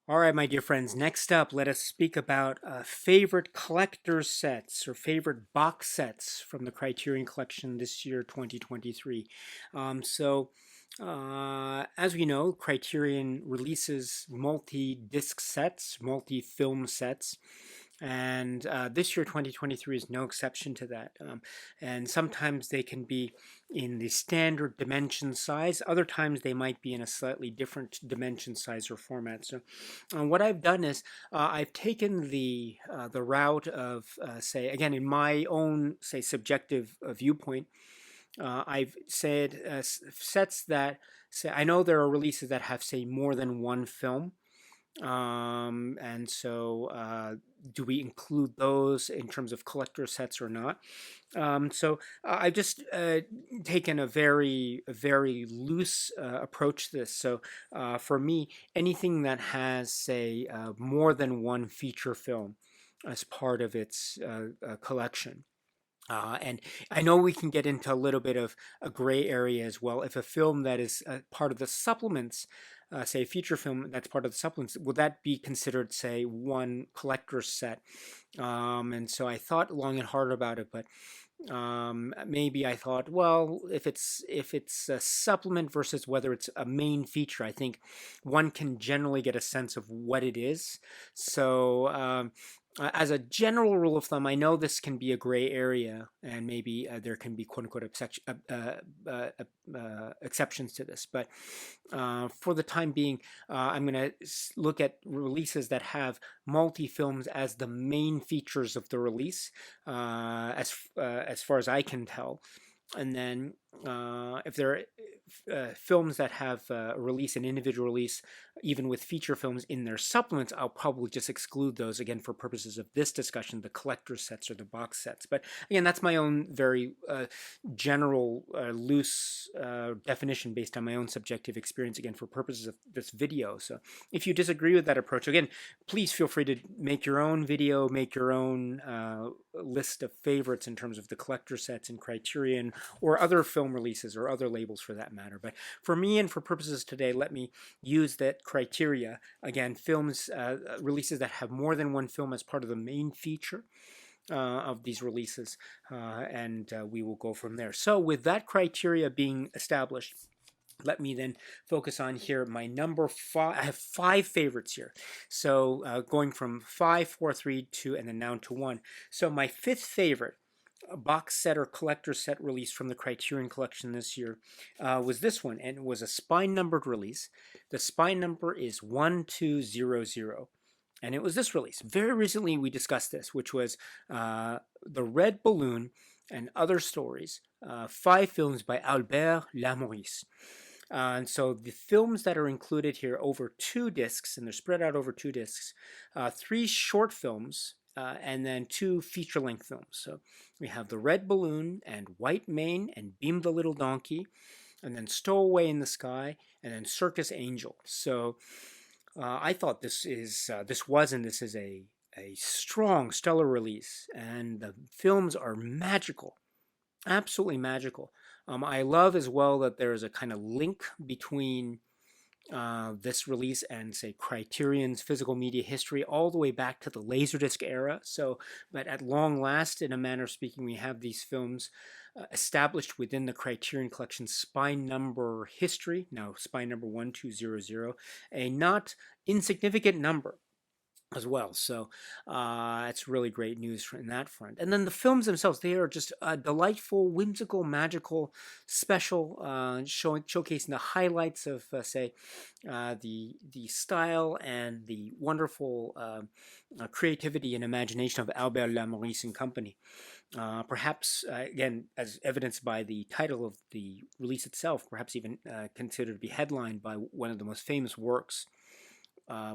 All right, my dear friends, next up, let us speak about favorite collector's sets or favorite box sets from the Criterion Collection this year, 2023. As we know, Criterion releases multi-disc sets, multi-film sets, and this year, 2023, is no exception to that. And sometimes they can be in the standard dimension size, other times they might be in a slightly different dimension size or format. So what I've done is I've taken the route of say again in my own say subjective viewpoint. I've said sets that say I know there are releases that have say more than one film, and so do we include those in terms of collector sets or not? I've just taken a very loose approach to this. So for me, anything that has, say, more than one feature film as part of its collection. And I know we can get into a little bit of a gray area as well. If a film that is part of the supplements, say a feature film that's part of the supplements, would that be considered, say, one collector's set? And so I thought long and hard about it, but maybe I thought, well, if it's a supplement versus whether it's a main feature, I think one can generally get a sense of what it is. So as a general rule of thumb, I know this can be a gray area, and maybe there can be quote unquote exceptions to this. But for the time being, I'm going to look at releases that have multi films as the main features of the release, as far as I can tell. And then if there are films that have release an individual release, even with feature films in their supplements, I'll probably just exclude those again for purposes of this discussion, the collector sets or the box sets. But again, that's my own very general, loose definition based on my own subjective experience, again, for purposes of this video. So if you disagree with that approach, again, please feel free to make your own video, make your own list of favorites in terms of the collector sets and Criterion or other film releases or other labels for that matter. But for me and for purposes today, let me use that criteria. Again, films, releases that have more than one film as part of the main feature of these releases, and we will go from there. So with that criteria being established, let me then focus on here my number five. I have five favorites here. So going from 5, 4, 3, 2, and then down to 1. So my fifth favorite box set or collector set release from the Criterion Collection this year was this one, and it was a spine numbered release. The spine number is 1200. And it was this release. Very recently we discussed this, which was The Red Balloon and Other Stories, 5 films by Albert Lamouris. And so the films that are included here over 2 discs, and they're spread out over 2 discs, 3 short films, and then 2 feature-length films. So we have The Red Balloon and White Mane and Beam the Little Donkey, and then Stowaway in the Sky, and then Circus Angel. So I thought this is a strong, stellar release, and the films are magical, absolutely magical. I love as well that there is a kind of link between this release and say Criterion's physical media history all the way back to the Laserdisc era. So, but at long last, in a manner of speaking, we have these films established within the Criterion Collection spine number history. Now, spine number 1200, a not insignificant number as well. So it's really great news in that front. And then the films themselves, they are just delightful, whimsical, magical, special, showcasing the highlights of, say, the style and the wonderful creativity and imagination of Albert Lamouris and company. Perhaps, again, as evidenced by the title of the release itself, perhaps even considered to be headlined by one of the most famous works,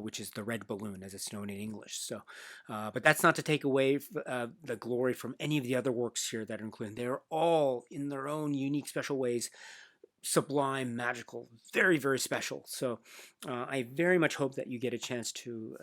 which is The Red Balloon, as it's known in English. So, but that's not to take away the glory from any of the other works here that are included. They're all, in their own unique, special ways, sublime, magical, very, very special. So I very much hope that you get a chance to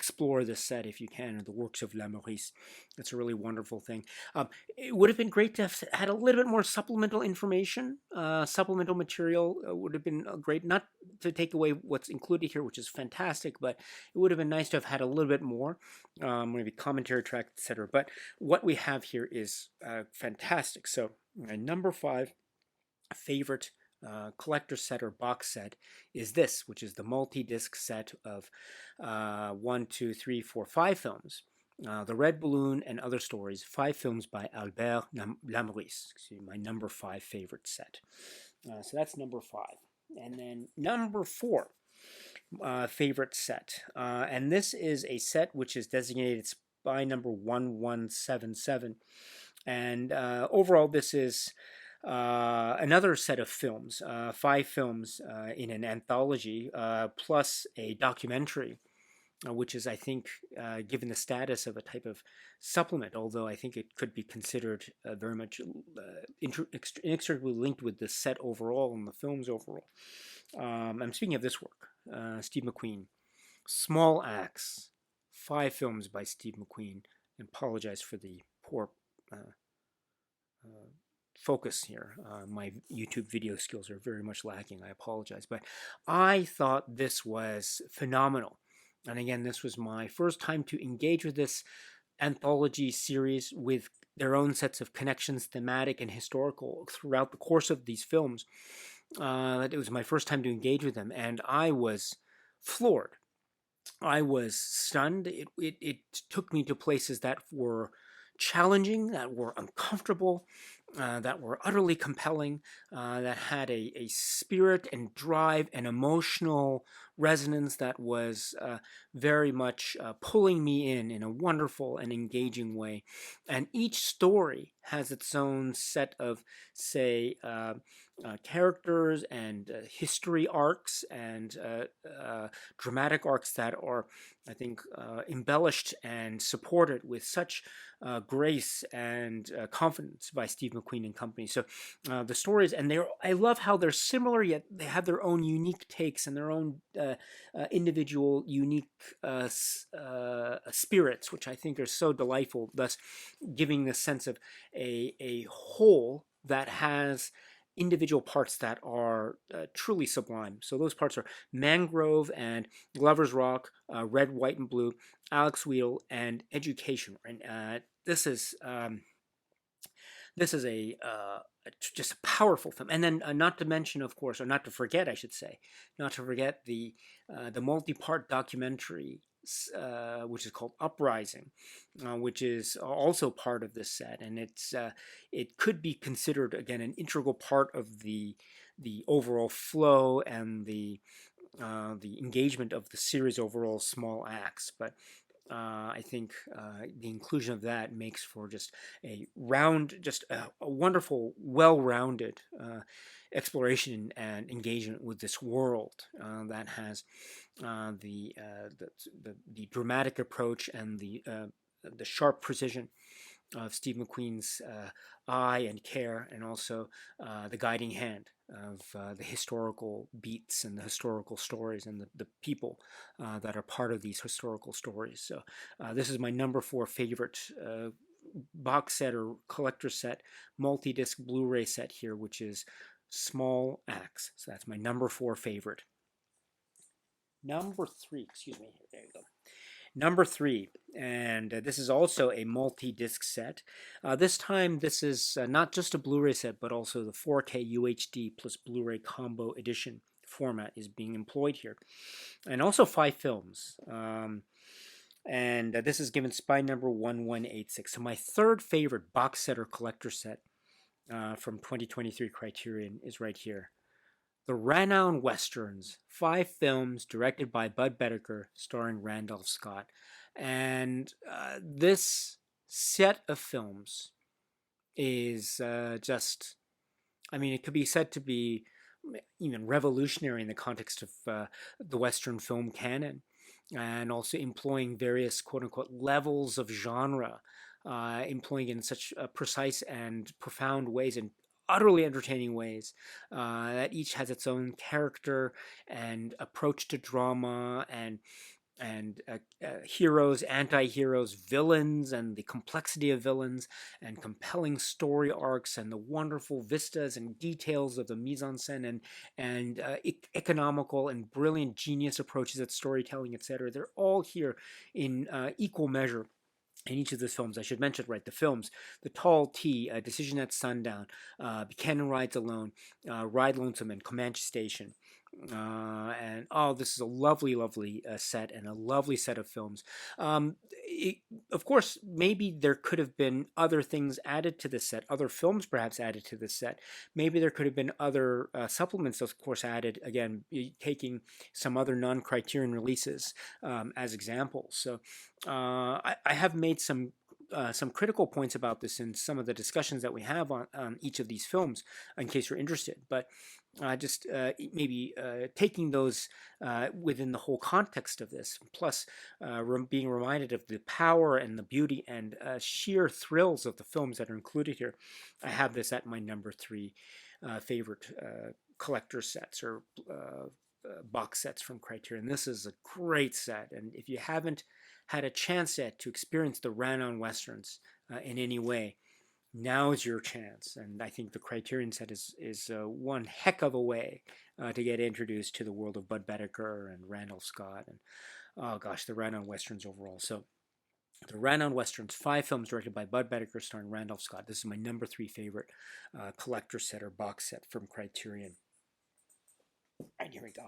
explore this set if you can, the works of Lamouris. It's a really wonderful thing. It would have been great to have had a little bit more supplemental information, supplemental material would have been great. Not to take away what's included here, which is fantastic, but it would have been nice to have had a little bit more, maybe commentary track, etc. But what we have here is fantastic. So my number 5 favorite collector set or box set is this, which is the multi-disc set of 1, 2, 3, 4, 5 films. The Red Balloon and Other Stories, 5 films by Albert Lamouris. My number 5 favorite set. So that's number 5. And then number 4 favorite set. And this is a set which is designated by number 1177. And overall, this is another set of films, 5 films in an anthology, plus a documentary, which is, I think, given the status of a type of supplement, although I think it could be considered very much inextricably linked with the set overall and the films overall. I'm speaking of this work, Steve McQueen, Small Axe, 5 films by Steve McQueen. I apologize for the poor focus here. My YouTube video skills are very much lacking. I apologize, but I thought this was phenomenal. And again, this was my first time to engage with this anthology series with their own sets of connections, thematic and historical, throughout the course of these films. It was my first time to engage with them, and I was floored. I was stunned. It took me to places that were challenging, that were uncomfortable, that were utterly compelling, that had a spirit and drive and emotional resonance that was very much pulling me in a wonderful and engaging way. And each story has its own set of, say, characters and history arcs and dramatic arcs that are, I think, embellished and supported with such grace and confidence by Steve McQueen and company. So the stories, and I love how they're similar, yet they have their own unique takes and their own individual unique spirits, which I think are so delightful, thus giving the sense of a whole that has individual parts that are truly sublime. So those parts are Mangrove and Glover's Rock, Red, White, and Blue, Alex Wheel, and Education. And this is just a powerful film. And then not to mention, of course, or not to forget, I should say, not to forget the multi-part documentary, which is called Uprising, which is also part of this set, and it could be considered again an integral part of the overall flow and the engagement of the series overall, Small Acts. But I think the inclusion of that makes for just a wonderful, well-rounded exploration and engagement with this world that has the dramatic approach and the sharp precision of Steve McQueen's eye and care, and also the guiding hand of the historical beats and the historical stories and the people that are part of these historical stories. So this is my number 4 favorite box set or collector set, multi-disc Blu-ray set here, which is Small Axe. So that's my number 4 favorite. Number 3, excuse me, there you go. Number 3, and this is also a multi-disc set. This time, this is not just a Blu-ray set, but also the 4K UHD plus Blu-ray combo edition format is being employed here. And also 5 films. And this is given spine number 1186. So my third favorite box set or collector set from 2023 Criterion is right here. The Renown Westerns, 5 films directed by Bud Bedecker, starring Randolph Scott. And this set of films is just, I mean, it could be said to be even revolutionary in the context of the Western film canon, and also employing various quote-unquote levels of genre, employing it in such precise and profound ways and utterly entertaining ways that each has its own character and approach to drama and and heroes, anti-heroes, villains, and the complexity of villains, and compelling story arcs, and the wonderful vistas and details of the mise-en-scène, and economical and brilliant genius approaches at storytelling, etc. They're all here in equal measure in each of those films. I should mention, right, the films: The Tall T, Decision at Sundown, Buchanan Rides Alone, Ride Lonesome, and Comanche Station. And oh, this is a lovely, lovely set, and a lovely set of films. It, of course, maybe there could have been other things added to this set, other films perhaps added to this set. Maybe there could have been other supplements, of course, added, again, taking some other non-Criterion releases as examples. So I have made some critical points about this in some of the discussions that we have on each of these films, in case you're interested. But just maybe taking those within the whole context of this, plus being reminded of the power and the beauty and sheer thrills of the films that are included here, I have this at my number 3 favorite collector sets or box sets from Criterion. This is a great set, and if you haven't had a chance yet to experience the Ran-On Westerns in any way, now's your chance. And I think the Criterion set is one heck of a way to get introduced to the world of Bud Boetticher and Randall Scott and, oh gosh, the Ran-On Westerns overall. So the Ran-On Westerns, 5 films directed by Bud Boetticher starring Randall Scott. This is my number 3 favorite collector set or box set from Criterion. And here we go.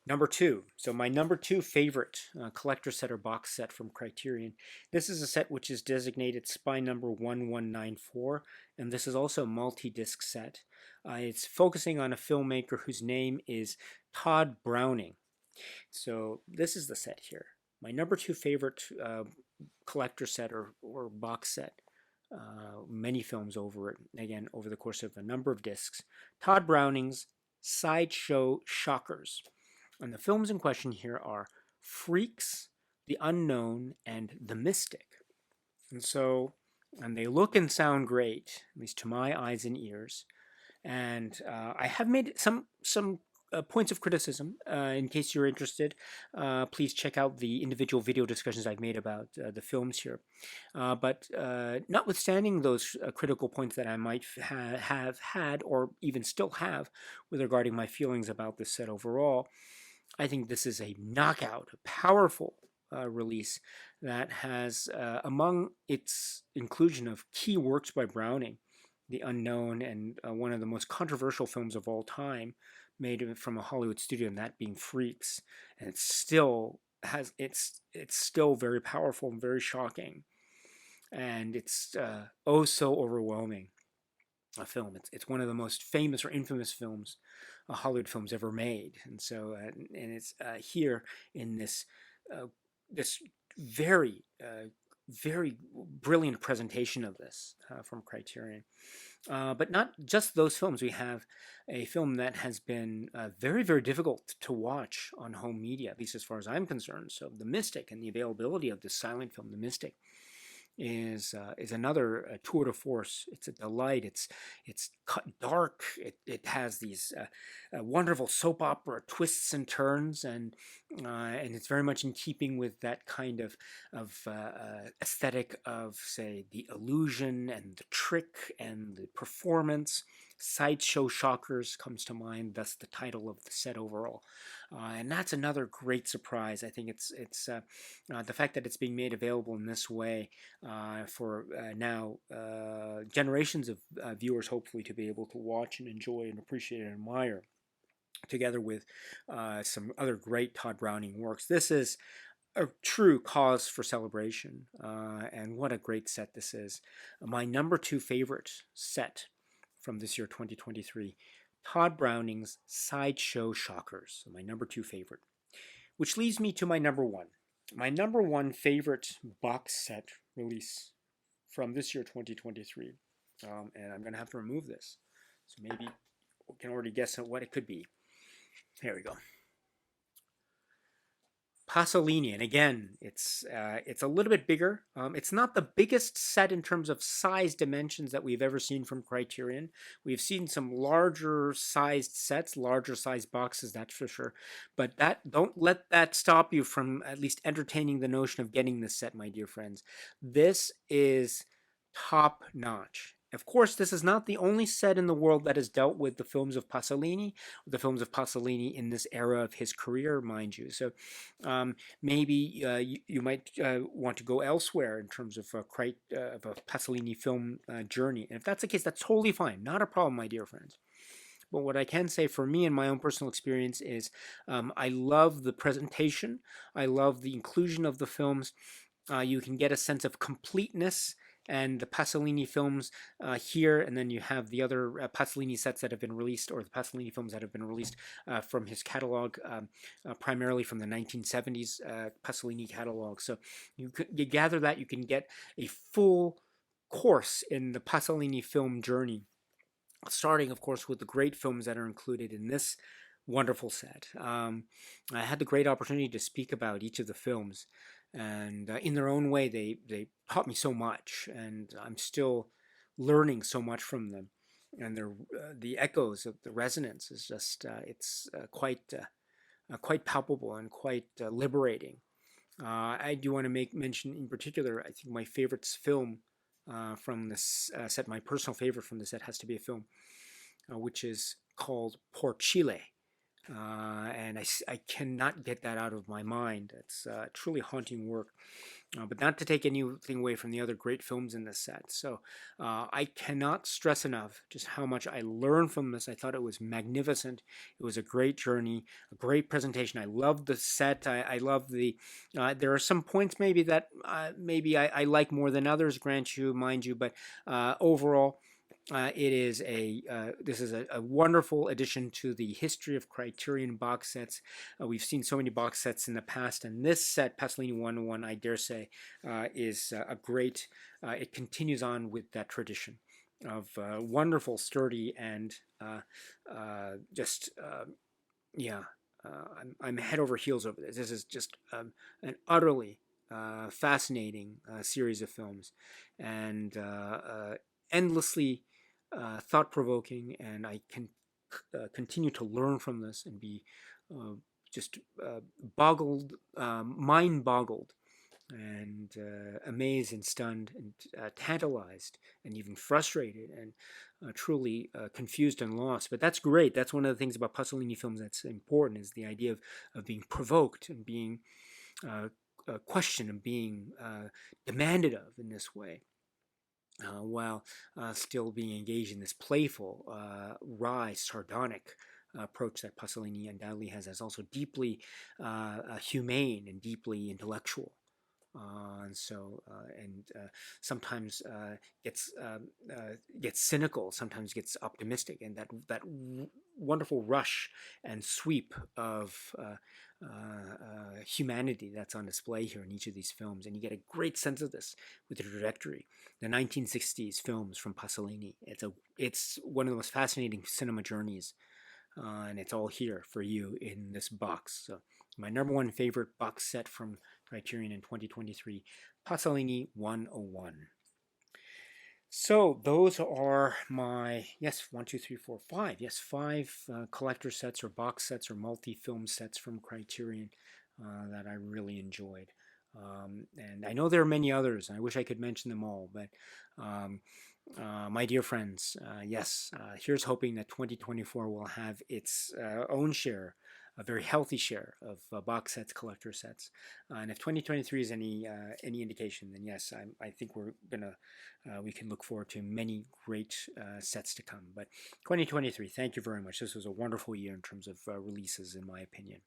Number 2. So my number 2 favorite collector set or box set from Criterion. This is a set which is designated Spy number 1194, and this is also a multi-disc set. It's focusing on a filmmaker whose name is Todd Browning. So this is the set here. My number 2 favorite collector set or box set. Many films over it, again, over the course of a number of discs. Todd Browning's Sideshow Shockers. And the films in question here are Freaks, The Unknown, and The Mystic. And they look and sound great, at least to my eyes and ears. And I have made some points of criticism. In case you're interested, please check out the individual video discussions I've made about the films here. But notwithstanding those critical points that I might have had or even still have with regarding my feelings about this set overall, I think this is a knockout, a powerful release that has, among its inclusion of key works by Browning, The Unknown, and one of the most controversial films of all time, made from a Hollywood studio, and that being Freaks, and it's still very powerful and very shocking, and it's oh so overwhelming a film. It's one of the most famous or infamous films, Hollywood films ever made, and so and it's here in this this very brilliant presentation of this from Criterion. But not just those films. We have a film that has been very, very difficult to watch on home media, at least as far as I'm concerned. So The Mystic, and the availability of this silent film, The Mystic, is another tour de force. It's a delight. It's dark. It has these wonderful soap opera twists and turns, and it's very much in keeping with that kind of aesthetic of, say, the illusion and the trick and the performance. Sideshow Shockers comes to mind, thus the title of the set overall. And that's another great surprise. I think it's the fact that it's being made available in this way for now generations of viewers, hopefully, to be able to watch and enjoy and appreciate and admire, together with some other great Todd Browning works. This is a true cause for celebration, and what a great set this is. My number 2 favorite set from this year, 2023, Todd Browning's Sideshow Shockers, my number 2 favorite. Which leads me to my number 1. My number 1 favorite box set release from this year, 2023. And I'm going to have to remove this, so maybe you can already guess what it could be. Here we go. Pasolini, and again, it's a little bit bigger. It's not the biggest set in terms of size dimensions that we've ever seen from Criterion. We've seen some larger sized sets, larger sized boxes, that's for sure. But that don't let that stop you from at least entertaining the notion of getting this set, my dear friends. This is top notch. Of course, this is not the only set in the world that has dealt with the films of Pasolini, in this era of his career, mind you. So maybe you might want to go elsewhere in terms of a Pasolini film journey. And if that's the case, that's totally fine. Not a problem, my dear friends. But what I can say for me in my own personal experience is I love the presentation. I love the inclusion of the films. You can get a sense of completeness and the Pasolini films here, and then you have the other Pasolini sets that have been released, or the Pasolini films that have been released from his catalog, primarily from the 1970s Pasolini catalog. So you gather that you can get a full course in the Pasolini film journey, starting, of course, with the great films that are included in this wonderful set. I had the great opportunity to speak about each of the films, and in their own way, they taught me so much, and I'm still learning so much from them. And the echoes of the resonance is just it's quite palpable and quite liberating. I do want to make mention in particular. I think my favorite film from this set, my personal favorite from the set, has to be a film which is called Por Chile. And I cannot get that out of my mind. It's truly haunting work. But not to take anything away from the other great films in this set. So I cannot stress enough just how much I learned from this. I thought it was magnificent. It was a great journey, a great presentation. I loved the set. I love the. There are some points maybe that maybe I like more than others, mind you. But overall, it is this is a wonderful addition to the history of Criterion box sets. We've seen so many box sets in the past, and this set, Pasolini 101, I dare say, is a great. It continues on with that tradition of wonderful, sturdy, and just yeah. I'm head over heels over this. This is just an utterly fascinating series of films, and endlessly thought-provoking, and I can continue to learn from this and be just boggled, mind-boggled, and amazed and stunned and tantalized and even frustrated and truly confused and lost. But that's great. That's one of the things about Pasolini films that's important, is the idea of being provoked and being questioned and being demanded of in this way. While still being engaged in this playful, wry, sardonic approach that Pasolini undoubtedly has, as also deeply humane and deeply intellectual. And so, sometimes gets cynical, sometimes gets optimistic, and that wonderful rush and sweep of humanity that's on display here in each of these films, and you get a great sense of this with the trajectory. The 1960s films from Pasolini. It's one of the most fascinating cinema journeys, and it's all here for you in this box. So my number one favorite box set from Criterion in 2023, Pasolini 101. So those are my, yes, 1, 2, 3, 4, 5. Yes, 5 collector sets or box sets or multi-film sets from Criterion that I really enjoyed. And I know there are many others. I wish I could mention them all, but my dear friends, yes, here's hoping that 2024 will have its own share, a very healthy share of box sets, collector sets. And if 2023 is any indication, then yes, I think we can look forward to many great sets to come. But 2023, thank you very much. This was a wonderful year in terms of releases, in my opinion.